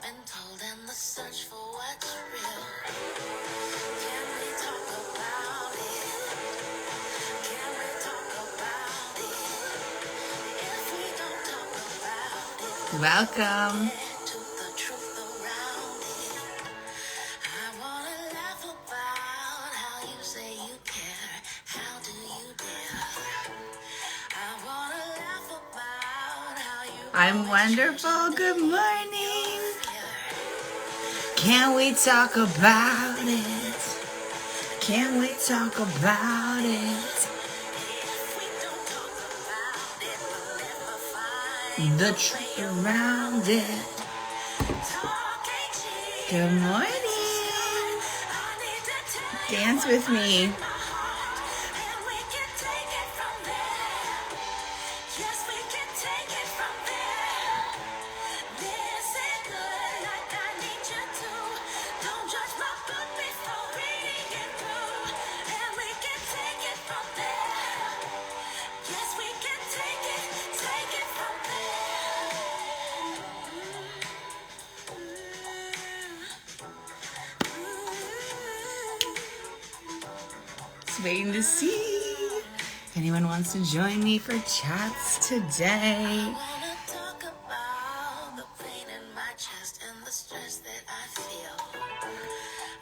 been told and the search for what's real. Can we talk about it? Can we talk about it? If we don't talk about it, welcome to the truth around it. I wanna laugh about how you say you care. How do you dare? I wanna laugh about how you. I'm wonderful. Good morning. Can we talk about it? Can we talk about it? The truth around it. Good morning. Dance with me. Waiting to see if anyone wants to join me for chats today. I wanna talk about the pain in my chest and the stress that I feel.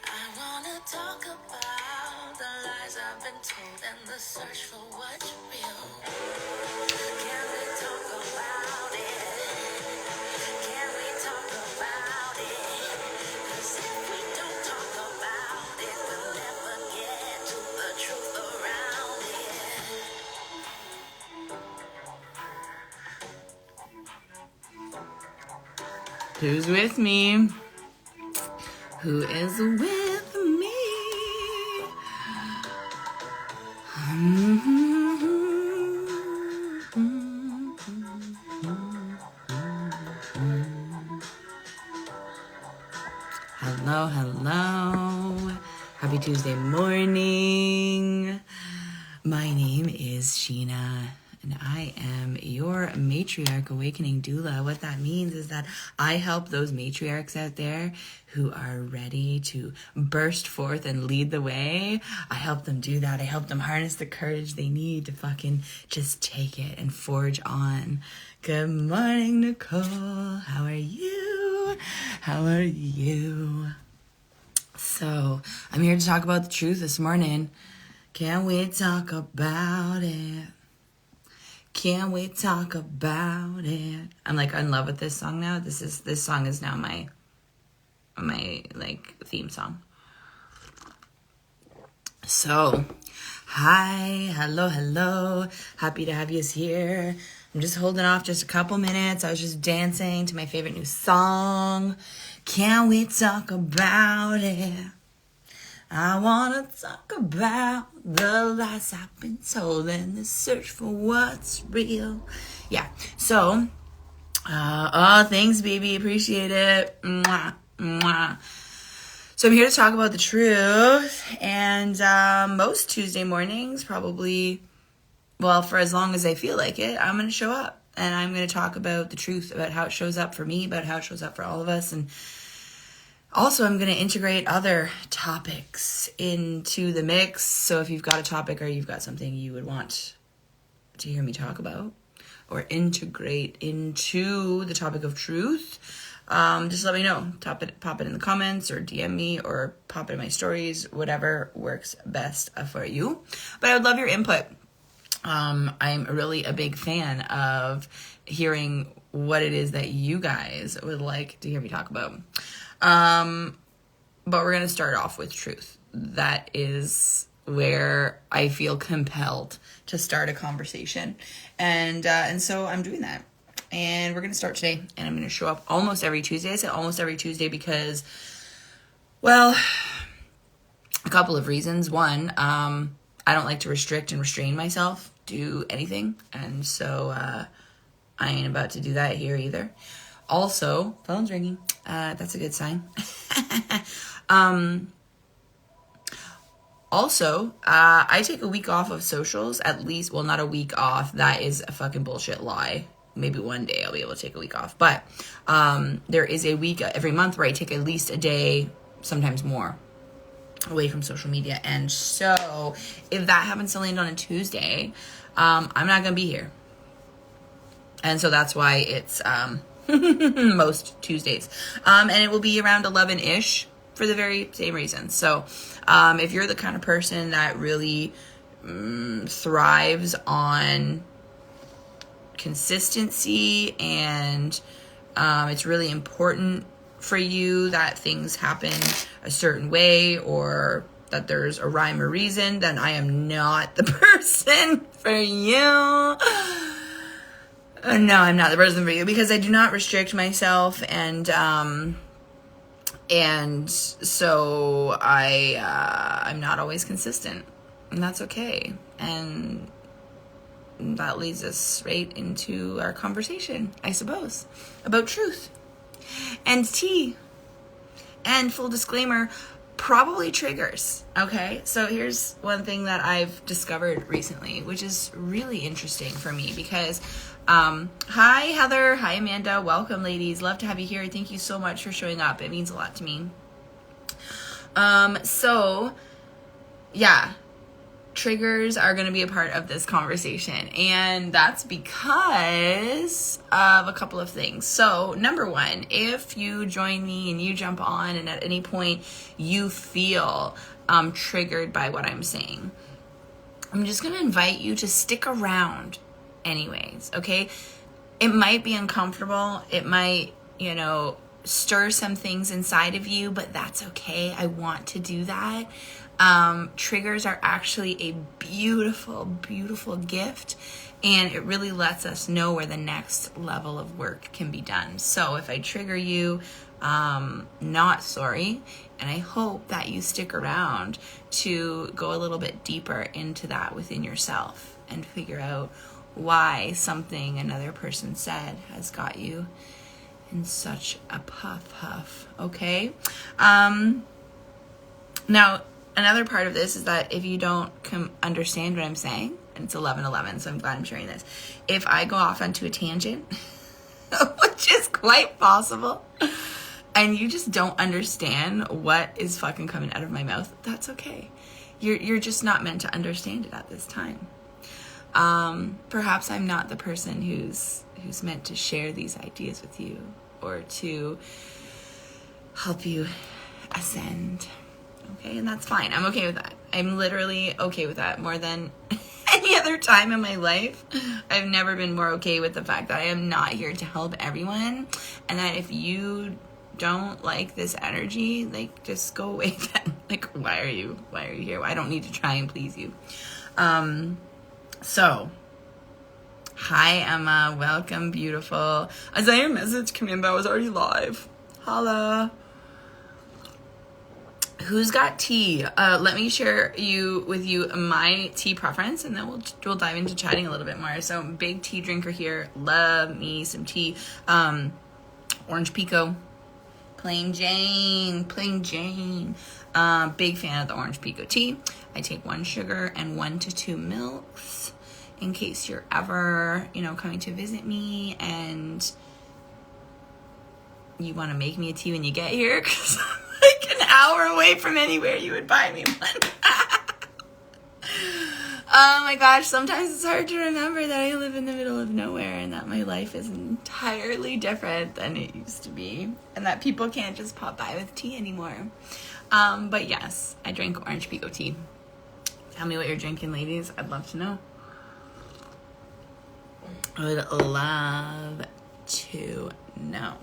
I wanna talk about the lies I've been told and the search for what's real. Can we talk about it? Can we talk about it? 'Cause if we don't talk about it, we'll never get to the truth around it. Who's with me? Who is with me? Hello, hello. Happy Tuesday morning. My name is Sheena, and I am your Matriarch Awakening Doula. What that means is that I help those matriarchs out there who are ready to burst forth and lead the way. I help them do that. I help them harness the courage they need to fucking just take it and forge on. Good morning, Nicole. How are you? How are you? So, I'm here to talk about the truth this morning. Can we talk about it? Can we talk about it? I'm like in love with this song now. This song is now my like theme song. So, hi, hello. Happy to have you here. I'm just holding off just a couple minutes. I was just dancing to my favorite new song. Can we talk about it? I wanna talk about the lies I've been told and the search for what's real. Yeah, so, thanks, baby. Appreciate it. Mwah, mwah. So I'm here to talk about the truth, and most Tuesday mornings, probably, well, for as long as I feel like it, I'm going to show up, and I'm going to talk about the truth, about how it shows up for me, about how it shows up for all of us, and also I'm going to integrate other topics into the mix. So if you've got a topic or you've got something you would want to hear me talk about or integrate into the topic of truth, just let me know. Pop it in the comments or DM me or pop it in my stories, whatever works best for you. But I would love your input. I'm really a big fan of hearing what it is that you guys would like to hear me talk about. But we're going to start off with truth. That is where I feel compelled to start a conversation. And so I'm doing that. And we're going to start today, and I'm going to show up almost every Tuesday. I said almost every Tuesday because, well, a couple of reasons. One, I don't like to restrict and restrain myself, do anything. And so I ain't about to do that here either. Also, phone's ringing. That's a good sign. Also, I take a week off of socials, at least. Well, not a week off. That is a fucking bullshit lie. maybe one day I'll be able to take a week off. But there is a week every month where I take at least a day, sometimes more, away from social media. And so if that happens to land on a Tuesday, I'm not going to be here. And so that's why it's most Tuesdays. And it will be around 11-ish for the very same reason. So if you're the kind of person that really thrives on consistency, and it's really important for you that things happen a certain way, or that there's a rhyme or reason, then I am not the person for you. No, I'm not the person for you, because I do not restrict myself, and so I'm not always consistent, and that's okay. And that leads us straight into our conversation, I suppose, about truth and tea. And full disclaimer, probably triggers. Okay, so here's one thing that I've discovered recently, which is really interesting for me, because hi Heather, hi Amanda, welcome ladies, love to have you here. Thank you so much for showing up, it means a lot to me. So yeah, triggers are going to be a part of this conversation, and that's because of a couple of things. So number one, if you join me and you jump on and at any point you feel triggered by what I'm saying, I'm just going to invite you to stick around anyways, okay? It might be uncomfortable, it might, stir some things inside of you, but that's okay. I want to do that. Triggers are actually a beautiful, beautiful gift, and it really lets us know where the next level of work can be done. So if I trigger you, not sorry, and I hope that you stick around to go a little bit deeper into that within yourself and figure out why something another person said has got you in such a puff, okay? Now, another part of this is that if you don't understand what I'm saying, and it's 11:11, so I'm glad I'm sharing this. If I go off onto a tangent, which is quite possible, and you just don't understand what is fucking coming out of my mouth, that's okay. You're just not meant to understand it at this time. Perhaps I'm not the person who's meant to share these ideas with you or to help you ascend. Okay, and that's fine. I'm okay with that. I'm literally okay with that more than any other time in my life. I've never been more okay with the fact that I am not here to help everyone, and that if you don't like this energy, like, just go away then. Like, why are you here? I don't need to try and please you. So, hi Emma, welcome, beautiful. I saw your message come in, but I was already live. Holla. Who's got tea? Let me share with you my tea preference, and then we'll dive into chatting a little bit more. So, big tea drinker here. Love me some tea. Orange Pico. Plain Jane. Big fan of the Orange Pico tea. I take 1 sugar and 1 to 2 milks in case you're ever, coming to visit me and you want to make me a tea when you get here, because I'm like an hour away from anywhere you would buy me one. Oh my gosh, sometimes it's hard to remember that I live in the middle of nowhere and that my life is entirely different than it used to be, and that people can't just pop by with tea anymore. But yes, I drink Orange Pico tea. Tell me what you're drinking, ladies. I'd love to know. I would love to know.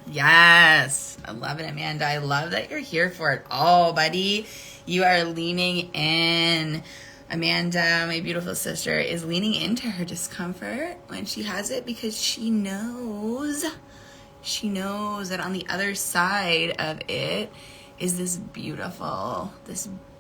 Yes, I love it, Amanda. I love that you're here for it all, buddy. You are leaning in. Amanda, my beautiful sister, is leaning into her discomfort when she has it, because she knows that on the other side of it is this beautiful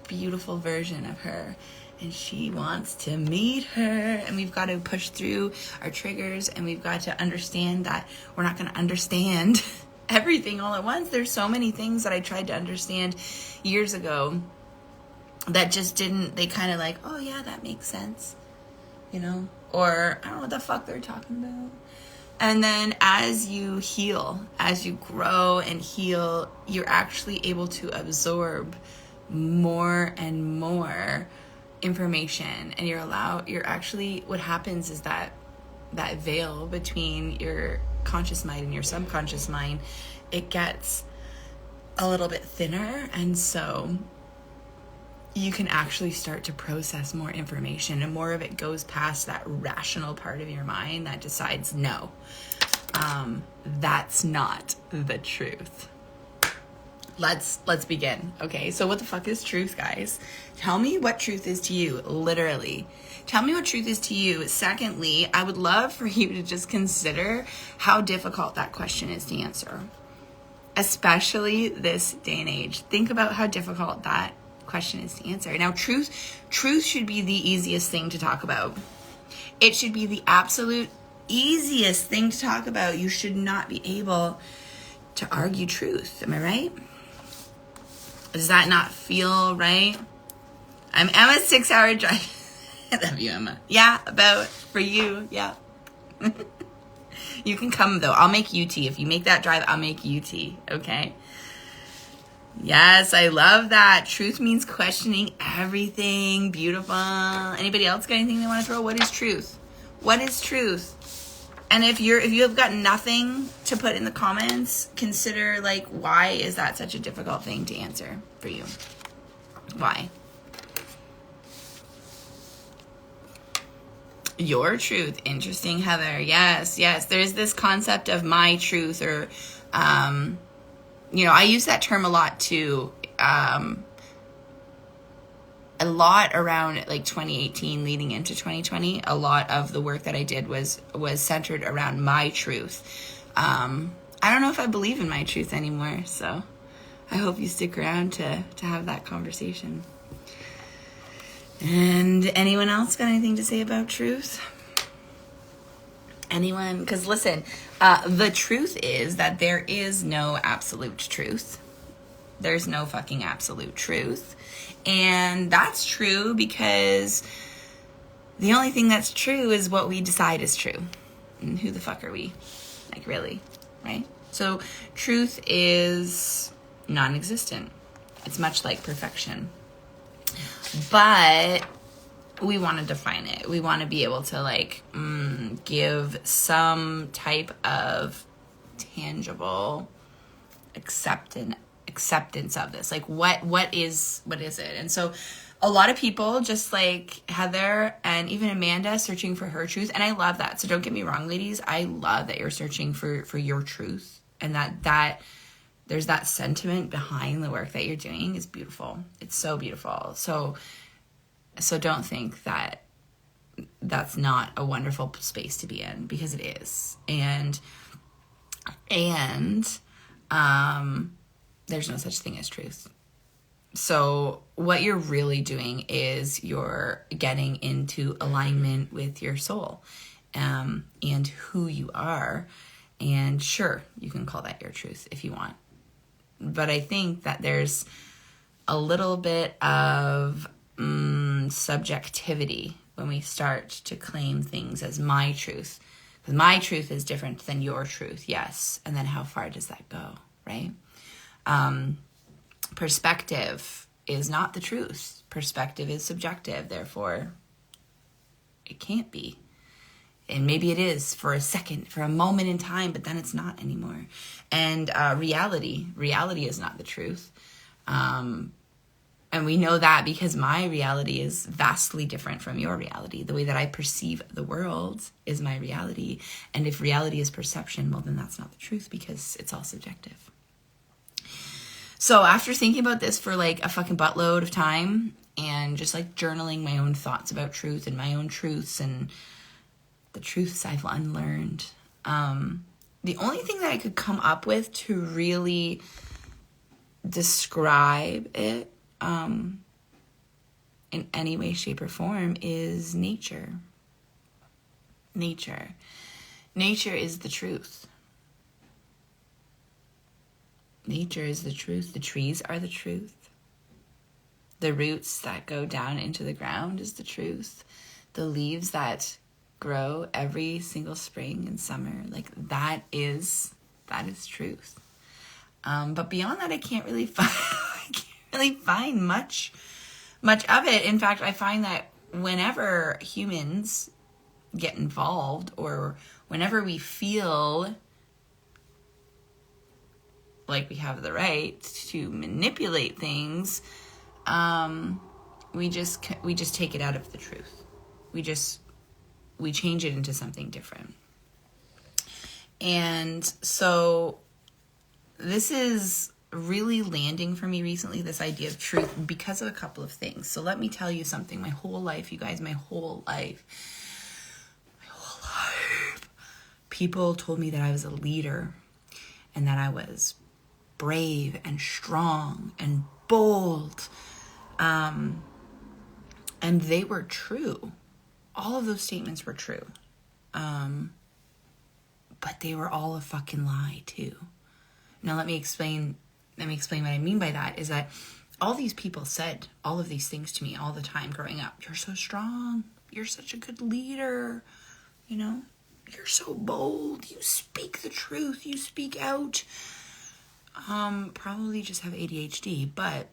version of her, and she wants to meet her, and we've got to push through our triggers, and we've got to understand that we're not going to understand everything all at once. There's so many things that I tried to understand years ago that just didn't, they kind of like, oh yeah, that makes sense, or I don't know what the fuck they're talking about. And then as you heal, as you grow and heal, you're actually able to absorb more and more information. And what happens is that veil between your conscious mind and your subconscious mind, it gets a little bit thinner. And so you can actually start to process more information, and more of it goes past that rational part of your mind that decides, no, that's not the truth. Let's begin. Okay, so what the fuck is truth, guys? Tell me what truth is to you, literally. Tell me what truth is to you. Secondly, I would love for you to just consider how difficult that question is to answer, especially this day and age. Think about how difficult that question is to answer. Now, truth should be the easiest thing to talk about. It should be the absolute easiest thing to talk about. You should not be able to argue truth. Am I right? Does that not feel right? I'm Emma 6-hour drive. I love you, Emma. Yeah, for you. Yeah. You can come though. I'll make you tea. If you make that drive, I'll make you tea. Okay. Yes, I love that. Truth means questioning everything. Beautiful. Anybody else got anything they want to throw? What is truth? What is truth? And if you have got nothing to put in the comments, consider why is that such a difficult thing to answer for you? Why? Your truth. Interesting, Heather. Yes. There's this concept of my truth, or I use that term a lot too. A lot around 2018 leading into 2020. A lot of the work that I did was centered around my truth. I don't know if I believe in my truth anymore, so I hope you stick around to have that conversation. And anyone else got anything to say about truth? Anyone? Because listen, the truth is that there is no absolute truth. There's no fucking absolute truth. And that's true because the only thing that's true is what we decide is true. And who the fuck are we? Really, right? So truth is non-existent. It's much like perfection. But we want to define it. We want to be able to give some type of tangible acceptance of this. What is it? And so a lot of people, just like Heather and even Amanda, searching for her truth. And I love that. So don't get me wrong, ladies. I love that you're searching for your truth, and that there's that sentiment behind the work that you're doing is beautiful. It's so beautiful. So don't think that that's not a wonderful space to be in, because it is. And there's no such thing as truth. So what you're really doing is you're getting into alignment with your soul, and who you are. And sure, you can call that your truth if you want. But I think that there's a little bit of subjectivity when we start to claim things as my truth. Because my truth is different than your truth, yes. And then how far does that go, right? Perspective is not the truth. Perspective is subjective, therefore it can't be. And maybe it is for a second, for a moment in time, but then it's not anymore. And reality is not the truth. And we know that because my reality is vastly different from your reality. The way that I perceive the world is my reality. And if reality is perception, well, then that's not the truth, because it's all subjective. So after thinking about this for a fucking buttload of time, and just journaling my own thoughts about truth and my own truths and the truths I've unlearned, the only thing that I could come up with to really describe it in any way, shape, or form is nature. Nature is the truth. Nature is the truth. The trees are the truth. The roots that go down into the ground is the truth. The leaves that grow every single spring and summer. Like that is truth. But beyond that, I can't really find much of it. In fact, I find that whenever humans get involved, or whenever we feel like we have the right to manipulate things, we just take it out of the truth. We change it into something different. And so this is really landing for me recently, this idea of truth, because of a couple of things. So let me tell you something. My whole life, you guys, my whole life, people told me that I was a leader and that I was brave and strong and bold. And they were true. All of those statements were true. But they were all a fucking lie too. Now let me explain what I mean by that is that all these people said all of these things to me all the time growing up. You're so strong. You're such a good leader. You know, you're so bold. You speak the truth. You speak out. Probably just have ADHD, but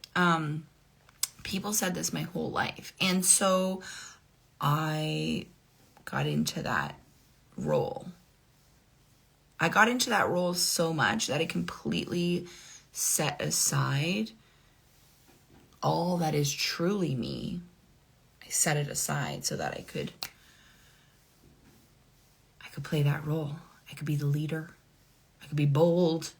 people said this my whole life. And so I got into that role. I got into that role so much that I completely set aside all that is truly me. I set it aside so that I could play that role. I could be the leader. I could be bold.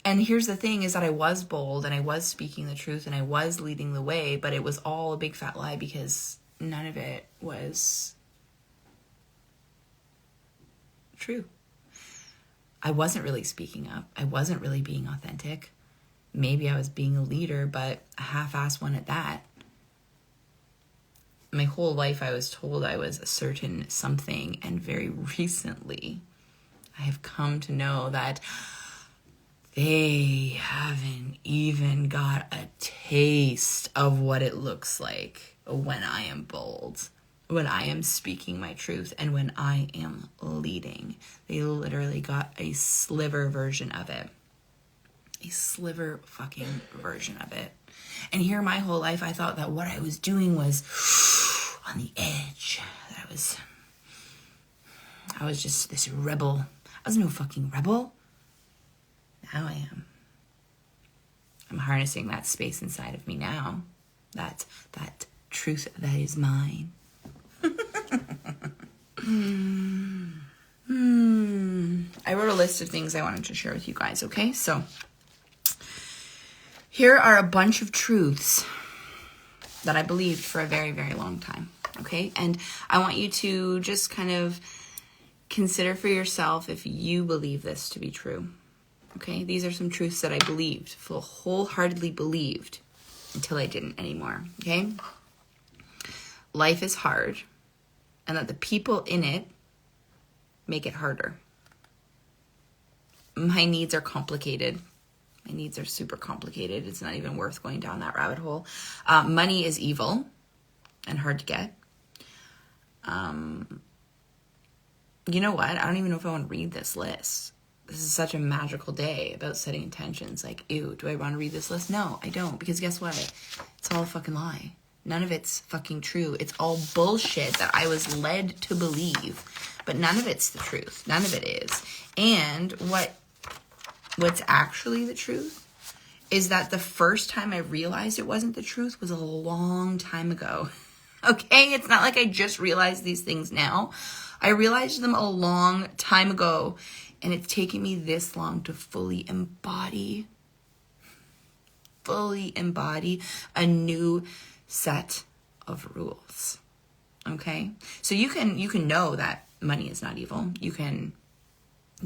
And here's the thing is that I was bold and I was speaking the truth and I was leading the way, but it was all a big fat lie because none of it was true. I wasn't really speaking up. I wasn't really being authentic. Maybe I was being a leader, but a half-assed one at that. My whole life I was told I was a certain something, and very recently I have come to know that they haven't even got a taste of what it looks like when I am bold, when I am speaking my truth, and when I am leading. They literally got a sliver version of it. A sliver fucking version of it. And here my whole life I thought that what I was doing was on the edge. That I was just this rebel. I was no fucking rebel. Now I am. I'm harnessing that space inside of me now. That truth that is mine. I wrote a list of things I wanted to share with you guys, okay? So here are a bunch of truths that I believed for a very, very long time, okay? And I want you to just kind of consider for yourself if you believe this to be true, okay? These are some truths that I believed, wholeheartedly believed, until I didn't anymore, okay? Life is hard, and that the people in it make it harder. My needs are complicated. My needs are super complicated. It's not even worth going down that rabbit hole. Money is evil and hard to get. You know what? I don't even know if I want to read this list. This is such a magical day about setting intentions. Like, ew, do I want to read this list? No, I don't. Because guess what? It's all a fucking lie. None of it's fucking true. It's all bullshit that I was led to believe. But none of it's the truth. None of it is. And what's actually the truth is that the first time I realized it wasn't the truth was a long time ago. Okay? It's not like I just realized these things now. I realized them a long time ago. And it's taken me this long to fully embody a new set of rules. Okay? So you can know that money is not evil. You can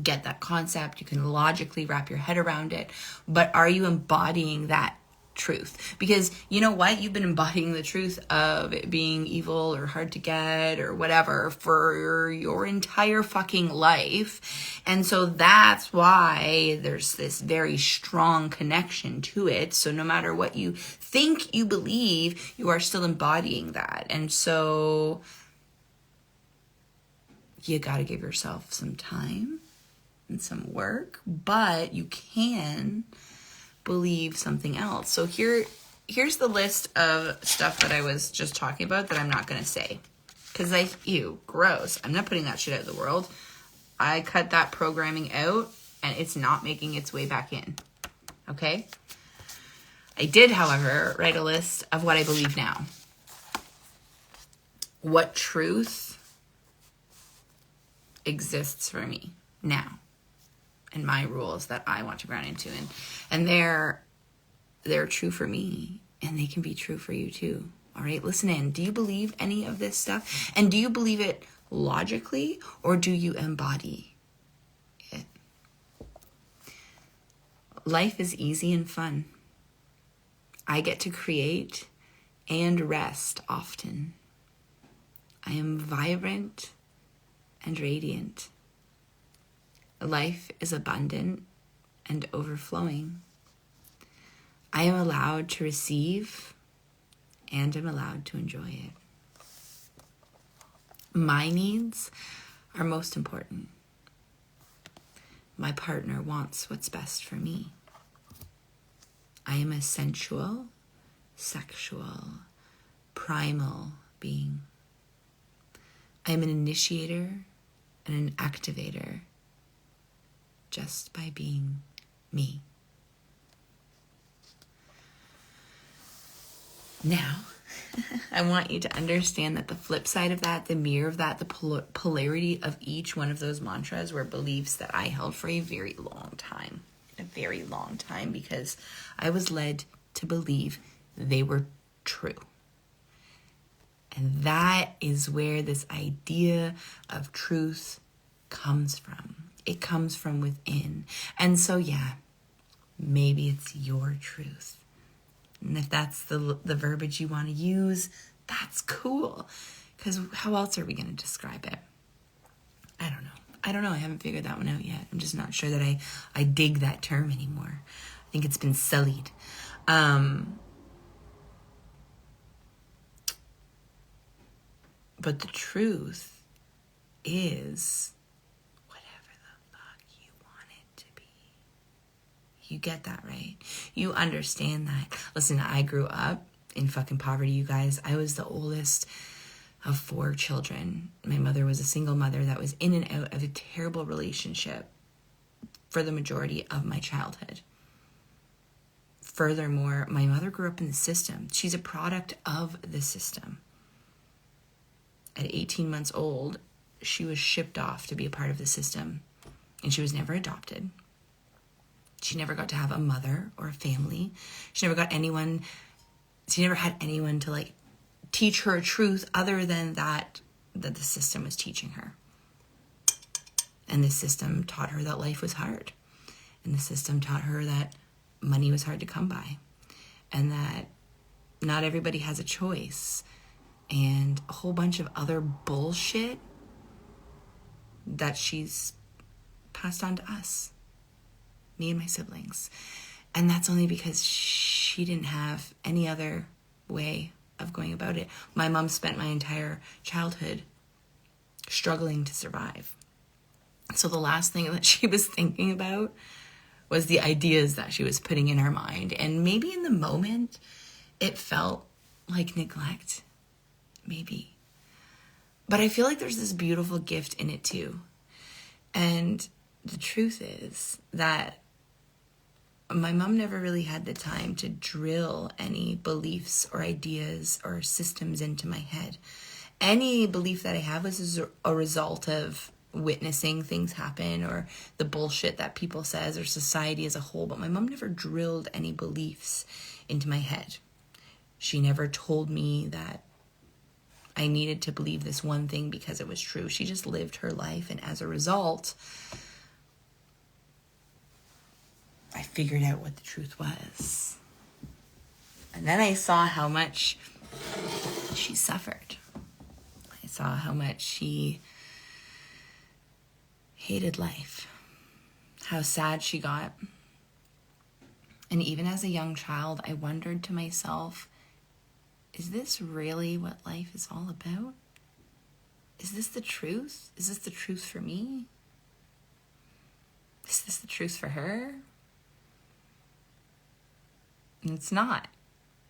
get that concept. You can logically wrap your head around it. But are you embodying that truth? Because you know what? You've been embodying the truth of it being evil or hard to get or whatever for your entire fucking life. And so that's why there's this very strong connection to it. So no matter what you think you believe, you are still embodying that. And so you got to give yourself some time and some work, but you can believe something else. So here's the list of stuff that I was just talking about that I'm not going to say. Because ew, gross. I'm not putting that shit out of the world. I cut that programming out, and it's not making its way back in. Okay? I did, however, write a list of what I believe now. What truth exists for me now. And my rules that I want to ground into. And they're true for me. And they can be true for you too. All right, listen in. Do you believe any of this stuff? And do you believe it logically, or do you embody it? Life is easy and fun. I get to create and rest often. I am vibrant and radiant. Life is abundant and overflowing. I am allowed to receive, and I'm allowed to enjoy it. My needs are most important. My partner wants what's best for me. I am a sensual, sexual, primal being. I am an initiator and an activator just by being me. Now, I want you to understand that the flip side of that, the mirror of that, the polarity of each one of those mantras were beliefs that I held for a very long time. A very long time, because I was led to believe they were true. And that is where this idea of truth comes from. It comes from within. And so, yeah, maybe it's your truth. And if that's the verbiage you want to use, that's cool. Because how else are we going to describe it? I don't know. I haven't figured that one out yet. I'm just not sure that I dig that term anymore. I think it's been sullied. But the truth is whatever the fuck you want it to be. You get that, right? You understand that. Listen, I grew up in fucking poverty, you guys. I was the oldest of 4 children. My mother was a single mother that was in and out of a terrible relationship for the majority of my childhood. Furthermore, my mother grew up in the system. She's a product of the system. At 18 months old, she was shipped off to be a part of the system, and she was never adopted. She never got to have a mother or a family. She never had anyone to teach her a truth other than that the system was teaching her. And the system taught her that life was hard. And the system taught her that money was hard to come by. And that not everybody has a choice. And a whole bunch of other bullshit that she's passed on to us. Me and my siblings. And that's only because she didn't have any other way of going about it. My mom spent my entire childhood struggling to survive. So the last thing that she was thinking about was the ideas that she was putting in her mind. And maybe in the moment, it felt like neglect. Maybe. But I feel like there's this beautiful gift in it too. And the truth is that my mom never really had the time to drill any beliefs or ideas or systems into my head. Any belief that I have is a result of witnessing things happen or the bullshit that people says or society as a whole. But my mom never drilled any beliefs into my head. She never told me that I needed to believe this one thing because it was true. She just lived her life, and as a result, I figured out what the truth was. And then I saw how much she suffered. I saw how much she hated life, how sad she got. And even as a young child, I wondered to myself, is this really what life is all about? is this the truth? Is this the truth for me? Is this the truth for her? And it's not.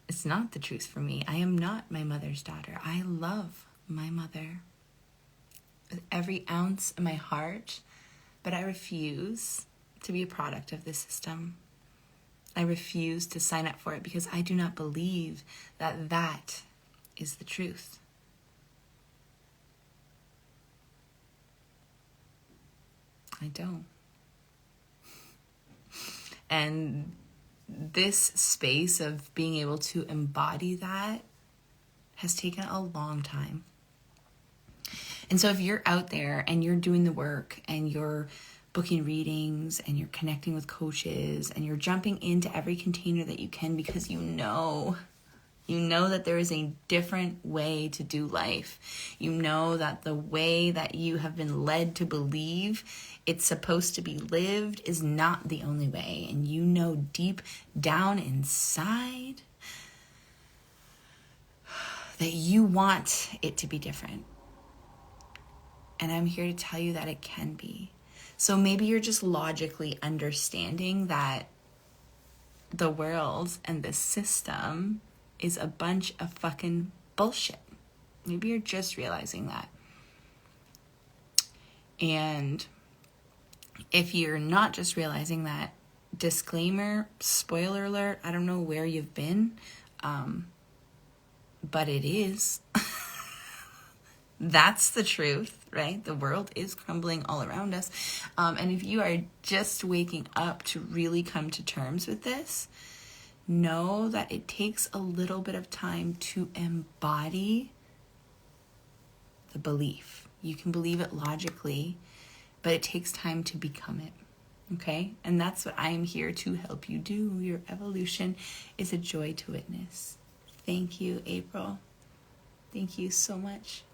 It's not the truth for me. I am not my mother's daughter. I love my mother with every ounce of my heart, but I refuse to be a product of this system. I refuse to sign up for it because I do not believe that that is the truth. I don't. And this space of being able to embody that has taken a long time. And so if you're out there and you're doing the work and you're booking readings and you're connecting with coaches and you're jumping into every container that you can because you know that there is a different way to do life. You know that the way that you have been led to believe it's supposed to be lived is not the only way. And you know deep down inside that you want it to be different. And I'm here to tell you that it can be. So maybe you're just logically understanding that the world and the system is a bunch of fucking bullshit. Maybe you're just realizing that. And if you're not just realizing that, disclaimer, spoiler alert, I don't know where you've been, but it is. That's the truth, right? The world is crumbling all around us. And if you are just waking up to really come to terms with this, know that it takes a little bit of time to embody the belief. You can believe it logically, but it takes time to become it, okay? And that's what I am here to help you do. Your evolution is a joy to witness. Thank you, April. Thank you so much.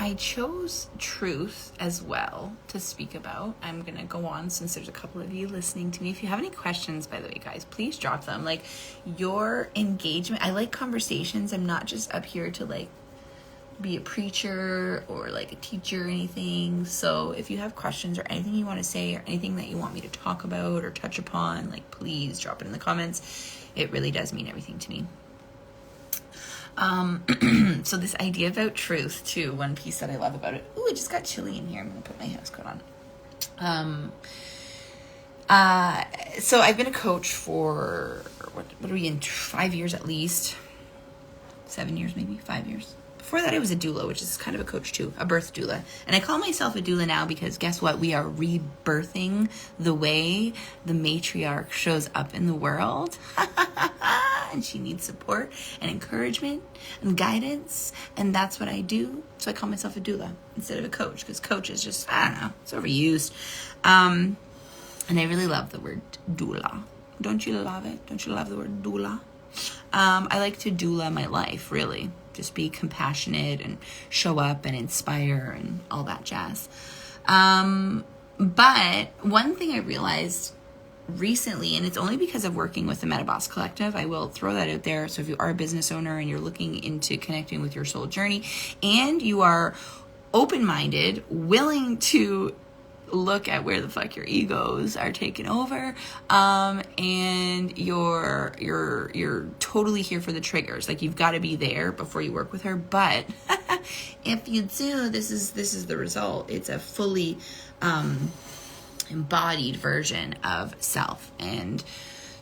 I chose truth as well to speak about. I'm going to go on since there's a couple of you listening to me. If you have any questions, by the way, guys, please drop them. Like, your engagement, I like conversations. I'm not just up here to like be a preacher or like a teacher or anything. So if you have questions or anything you want to say or anything that you want me to talk about or touch upon, like, please drop it in the comments. It really does mean everything to me. So this idea about truth too, one piece that I love about it. Ooh, it just got chilly in here. I'm gonna put my house coat on. So I've been a coach for, what are we in, 5 years at least? 7 years maybe, 5 years. Before that, I was a doula, which is kind of a coach too, a birth doula. And I call myself a doula now because guess what? We are rebirthing the way the matriarch shows up in the world. And she needs support and encouragement and guidance. And that's what I do. So I call myself a doula instead of a coach, because coach is just, I don't know, it's overused. And I really love the word doula. Don't you love it? Don't you love the word doula? I like to doula my life, really. Just be compassionate and show up and inspire and all that jazz. But one thing I realized recently, and it's only because of working with the MetaBoss Collective, I will throw that out there. So if you are a business owner and you're looking into connecting with your soul journey and you are open-minded, willing to look at where the fuck your egos are taking over, and you're totally here for the triggers. Like, you've got to be there before you work with her. But if you do, this is the result. It's a fully embodied version of self. And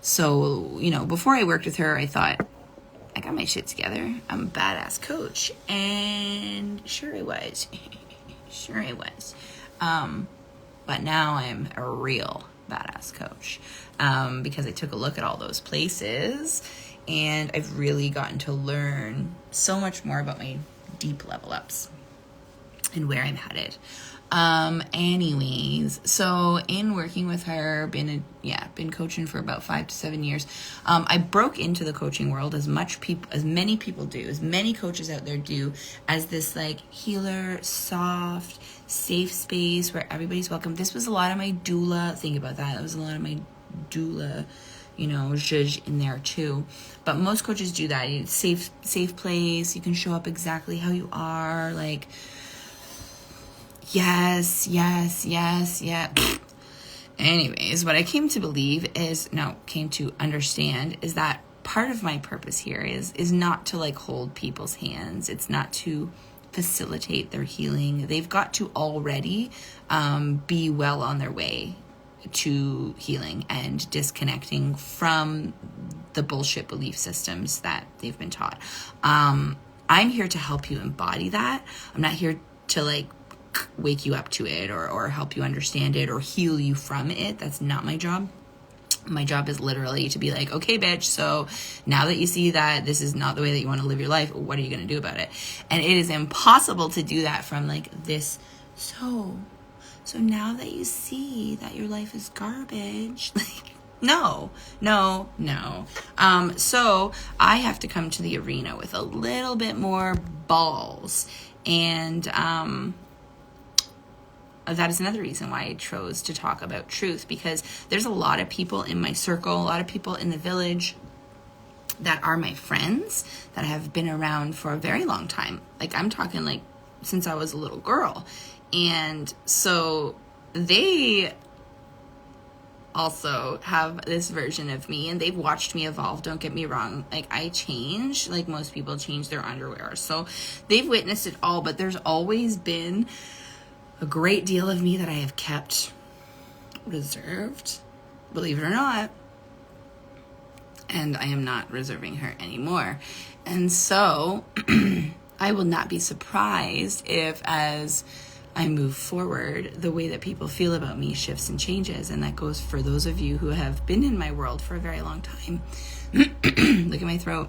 so, before I worked with her, I thought, I got my shit together. I'm a badass coach. And sure I was. Sure I was. But now I'm a real badass coach, because I took a look at all those places and I've really gotten to learn so much more about my deep level ups and where I'm headed. Anyways, so in working with her, been coaching for about 5 to 7 years. I broke into the coaching world as many people do, as many coaches out there do, as this like healer, soft, safe space where everybody's welcome. This was a lot of my doula. Think about that. It was a lot of my doula zhuzh in there too. But most coaches do that. It's safe place. You can show up exactly how you are. Like, yes. Anyways, what I came to understand is that part of my purpose here is not to like hold people's hands. It's not to facilitate their healing. They've got to already be well on their way to healing and disconnecting from the bullshit belief systems that they've been taught. I'm here to help you embody that. I'm not here to like wake you up to it or help you understand it or heal you from it. That's not my job. My job is literally to be like, okay, bitch, so now that you see that this is not the way that you want to live your life, what are you going to do about it? And it is impossible to do that from like this. So now that you see that your life is garbage, like, no. So I have to come to the arena with a little bit more balls. And that is another reason why I chose to talk about truth, because there's a lot of people in my circle, a lot of people in the village that are my friends that have been around for a very long time. Like, I'm talking like since I was a little girl. And so they also have this version of me, and they've watched me evolve. Don't get me wrong. Like, I change, like most people change their underwear. So they've witnessed it all, but there's always been a great deal of me that I have kept reserved, believe it or not. And I am not reserving her anymore. And so I will not be surprised if, as I move forward, the way that people feel about me shifts and changes. And that goes for those of you who have been in my world for a very long time. Look at my throat.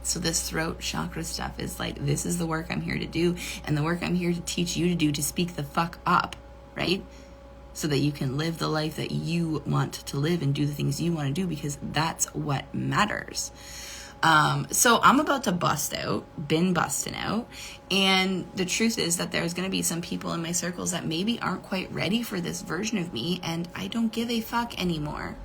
So this throat chakra stuff is like, this is the work I'm here to do, and the work I'm here to teach you to do, to speak the fuck up, right? So that you can live the life that you want to live and do the things you want to do, because that's what matters. So I'm about to been busting out. And the truth is that there's going to be some people in my circles that maybe aren't quite ready for this version of me, and I don't give a fuck anymore.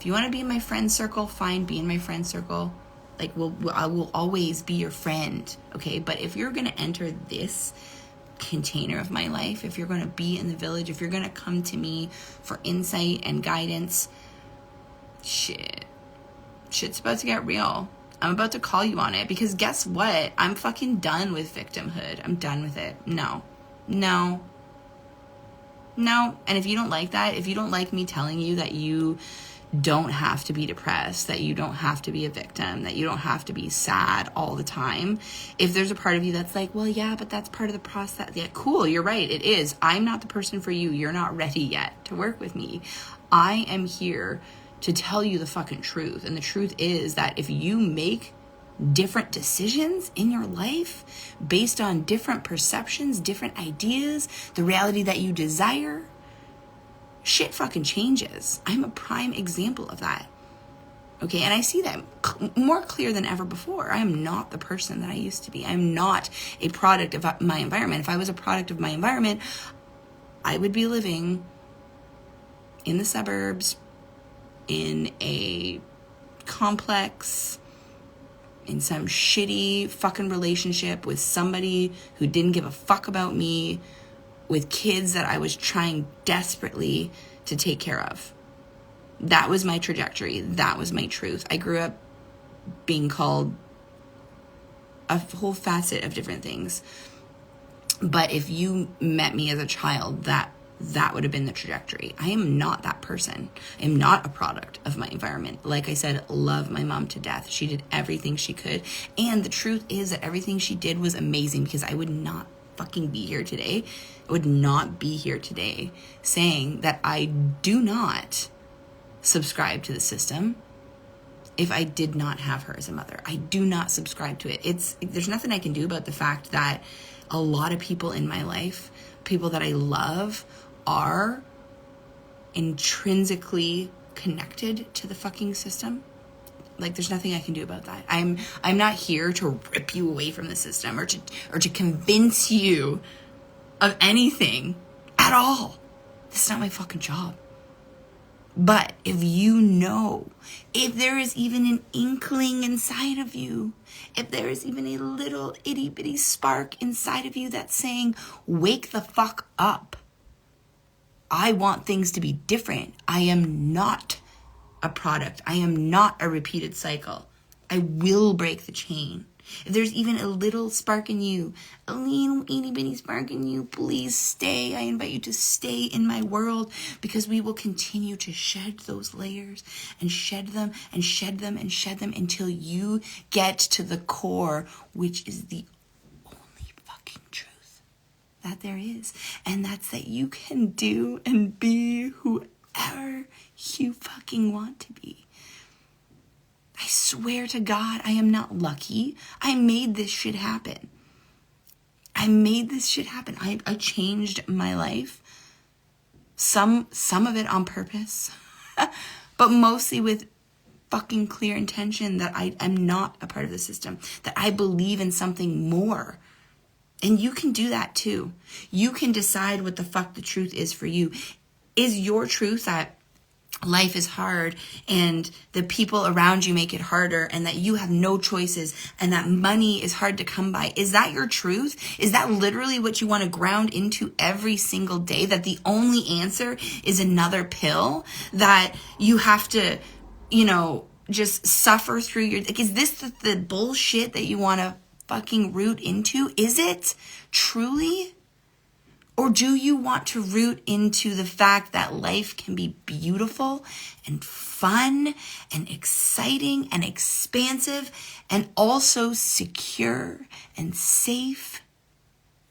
If you want to be in my friend circle, fine, be in my friend circle. Like, I will always be your friend, okay? But if you're going to enter this container of my life, if you're going to be in the village, if you're going to come to me for insight and guidance, shit's about to get real. I'm about to call you on it, because guess what? I'm fucking done with victimhood. I'm done with it. No. And if you don't like that, if you don't like me telling you that you don't have to be depressed, that you don't have to be a victim, that you don't have to be sad all the time, if there's a part of you that's like, well, yeah, but that's part of the process. Yeah, cool, you're right, it is. I'm not the person for you. You're not ready yet to work with me. I am here to tell you the fucking truth. And the truth is that if you make different decisions in your life based on different perceptions, different ideas, the reality that you desire, shit fucking changes. I'm a prime example of that. Okay, and I see that more clear than ever before. I am not the person that I used to be. I'm not a product of my environment. If I was a product of my environment, I would be living in the suburbs, in a complex, in some shitty fucking relationship with somebody who didn't give a fuck about me, with kids that I was trying desperately to take care of. That was my trajectory. That was my truth. I grew up being called a whole facet of different things. But if you met me as a child, that would have been the trajectory. I am not that person. I am not a product of my environment. Like I said, love my mom to death. She did everything she could. And the truth is that everything she did was amazing, because I would not fucking be here today. I would not be here today saying that I do not subscribe to the system if I did not have her as a mother. I do not subscribe to it. There's nothing I can do about the fact that a lot of people in my life, people that I love, are intrinsically connected to the fucking system. Like, there's nothing I can do about that. I'm not here to rip you away from the system or to convince you of anything at all. This is not my fucking job. But if you know, if there is even an inkling inside of you, if there is even a little itty bitty spark inside of you that's saying, wake the fuck up. I want things to be different. I am not a product. I am not a repeated cycle. I will break the chain. If there's even a little spark in you, a little itty bitty spark in you, please stay. I invite you to stay in my world, because we will continue to shed those layers and shed them and shed them and shed them until you get to the core, which is the only fucking truth that there is. And that's that you can do and be whoever you fucking want to be. I swear to God, I am not lucky. I made this shit happen. I changed my life. Some of it on purpose, but mostly with fucking clear intention that I am not a part of the system, that I believe in something more. And you can do that too. You can decide what the fuck the truth is for you. Is your truth that life is hard and the people around you make it harder and that you have no choices and that money is hard to come by? Is that your truth? Is that literally what you want to ground into every single day? That the only answer is another pill? That you have to, just suffer through your... Like, is this the bullshit that you want to fucking root into? Is it truly? Or do you want to root into the fact that life can be beautiful and fun and exciting and expansive and also secure and safe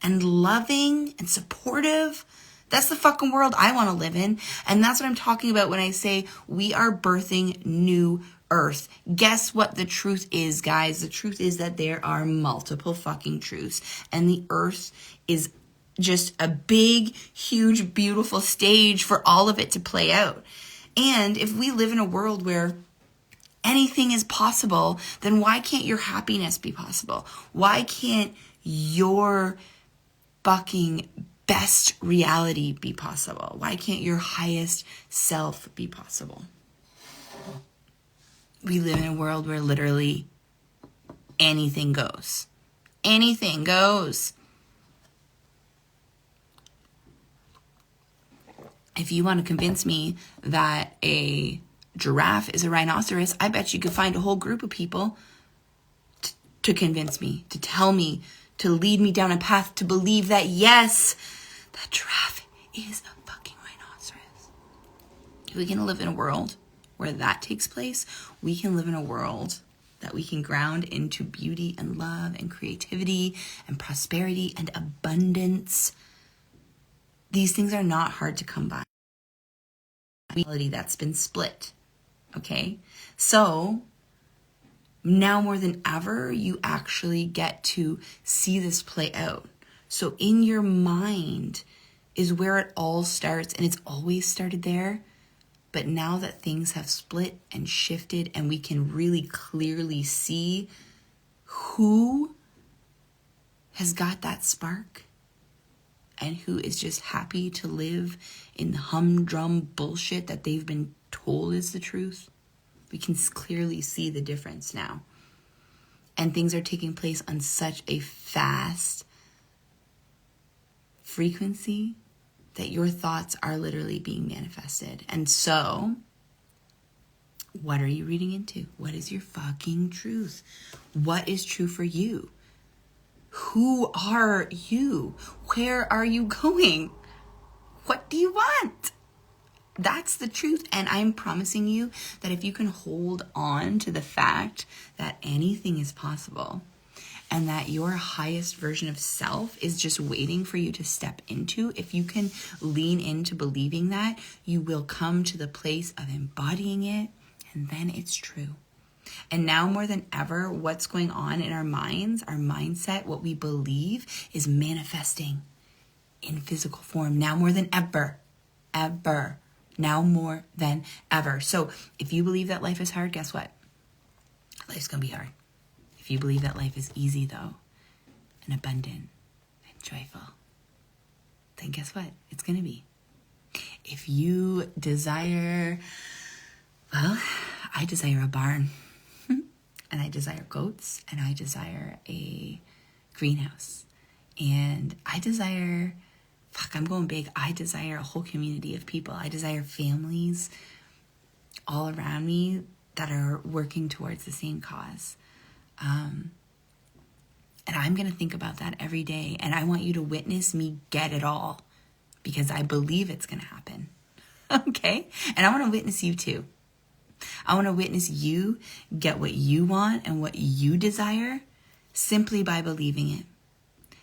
and loving and supportive? That's the fucking world I want to live in. And that's what I'm talking about when I say we are birthing new earth. Guess what the truth is, guys? The truth is that there are multiple fucking truths. And the earth is just a big, huge, beautiful stage for all of it to play out. And if we live in a world where anything is possible, then why can't your happiness be possible? Why can't your fucking best reality be possible? Why can't your highest self be possible? We live in a world where literally anything goes. Anything goes. If you want to convince me that a giraffe is a rhinoceros, I bet you could find a whole group of people to convince me, to tell me, to lead me down a path to believe that, yes, that giraffe is a fucking rhinoceros. If we can live in a world where that takes place, we can live in a world that we can ground into beauty and love and creativity and prosperity and abundance. These things are not hard to come by. Reality that's been split. Okay? So now more than ever, you actually get to see this play out. So in your mind is where it all starts, and it's always started there. But now that things have split and shifted and we can really clearly see who has got that spark and who is just happy to live in the humdrum bullshit that they've been told is the truth, we can clearly see the difference now. And things are taking place on such a fast frequency that your thoughts are literally being manifested. And so, what are you reading into? What is your fucking truth? What is true for you? Who are you? Where are you going? What do you want? That's the truth. And I'm promising you that if you can hold on to the fact that anything is possible and that your highest version of self is just waiting for you to step into, if you can lean into believing that, you will come to the place of embodying it, and then it's true. And now more than ever, what's going on in our minds, our mindset, what we believe is manifesting in physical form now more than ever. Now more than ever. So if you believe that life is hard, guess what? Life's gonna be hard. If you believe that life is easy though, and abundant and joyful, then guess what? It's gonna be. if you desire, well, I desire a barn, and I desire goats, and I desire a greenhouse, and I desire, I'm going big. I desire a whole community of people. I desire families all around me that are working towards the same cause. And I'm going to think about that every day. And I want you to witness me get it all, because I believe it's going to happen. Okay? And I want to witness you too. I want to witness you get what you want and what you desire simply by believing it.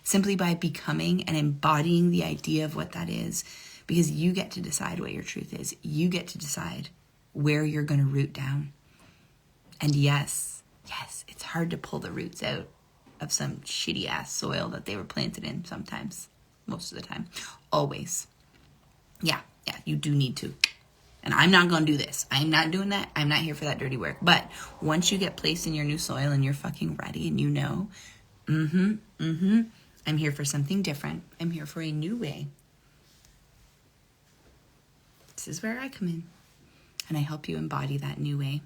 Simply by becoming and embodying the idea of what that is. Because you get to decide what your truth is. You get to decide where you're going to root down. And yes, it's hard to pull the roots out of some shitty ass soil that they were planted in sometimes. Most of the time. Always. Yeah, you do need to. And I'm not going to do this. I'm not doing that. I'm not here for that dirty work. But once you get placed in your new soil and you're fucking ready and you know, I'm here for something different. I'm here for a new way. This is where I come in. And I help you embody that new way.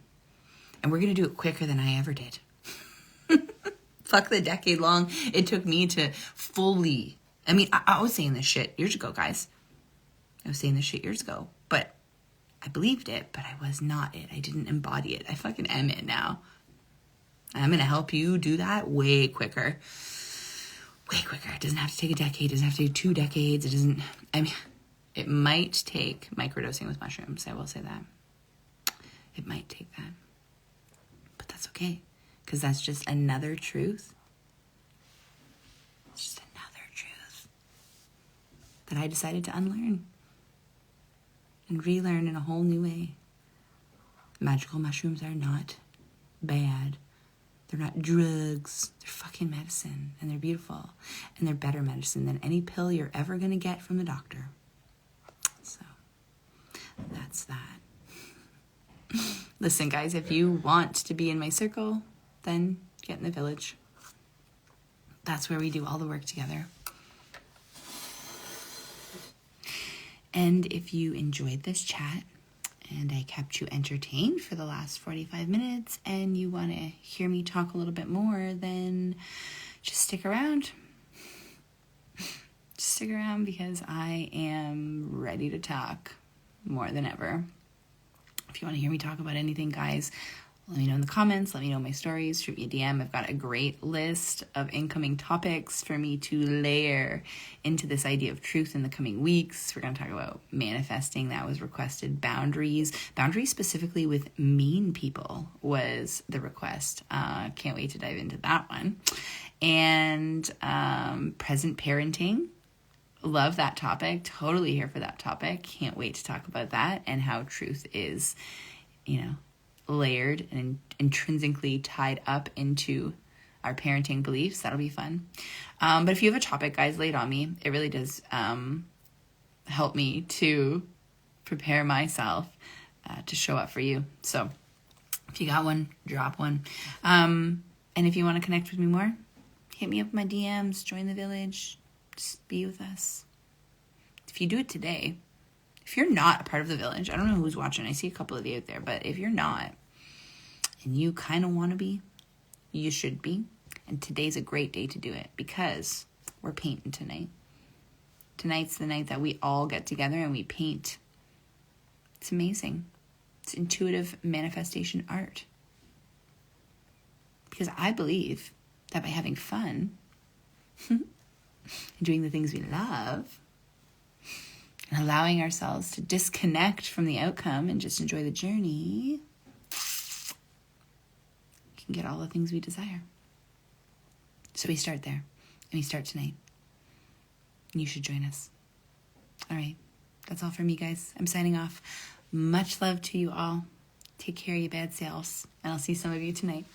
And we're going to do it quicker than I ever did. Fuck the decade long it took me to fully... I was saying this shit years ago, guys. I was saying this shit years ago. But I believed it, but I was not it. I didn't embody it. I fucking am it now. I'm going to help you do that way quicker. Way quicker. It doesn't have to take a decade. It doesn't have to take 2 decades. It might take microdosing with mushrooms. I will say that. It might take that. But that's okay. Because that's just another truth. It's just another truth that I decided to unlearn and relearn in a whole new way. Magical mushrooms are not bad. They're not drugs. They're fucking medicine. And they're beautiful. And they're better medicine than any pill you're ever going to get from the doctor. So, that's that. Listen, guys, if you want to be in my circle, then get in the village. That's where we do all the work together. And if you enjoyed this chat and I kept you entertained for the last 45 minutes and you want to hear me talk a little bit more, then just stick around. Just stick around because I am ready to talk more than ever. If you want to hear me talk about anything, guys, let me know in the comments. Let me know my stories. Shoot me a DM. I've got a great list of incoming topics for me to layer into this idea of truth in the coming weeks. We're going to talk about manifesting. That was requested. Boundaries. Boundaries specifically with mean people was the request. Can't wait to dive into that one. And present parenting. Love that topic. Totally here for that topic. Can't wait to talk about that and how truth is, layered and intrinsically tied up into our parenting beliefs. That'll be fun. But if you have a topic, guys, lay it on me. It really does help me to prepare myself to show up for you. So if you got one, drop one. And if you want to connect with me more, hit me up in my DMs, join the village, just be with us. If you do it today, if you're not a part of the village, I don't know who's watching. I see a couple of you out there, but if you're not and you kind of want to be, you should be. And today's a great day to do it because we're painting tonight. Tonight's the night that we all get together and we paint. It's amazing. It's intuitive manifestation art. Because I believe that by having fun and doing the things we love, and allowing ourselves to disconnect from the outcome and just enjoy the journey, we can get all the things we desire. So we start there, and we start tonight. You should join us. All right, that's all for me, guys. I'm signing off. Much love to you all. Take care of your bad selves, and I'll see some of you tonight.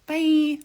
Bye.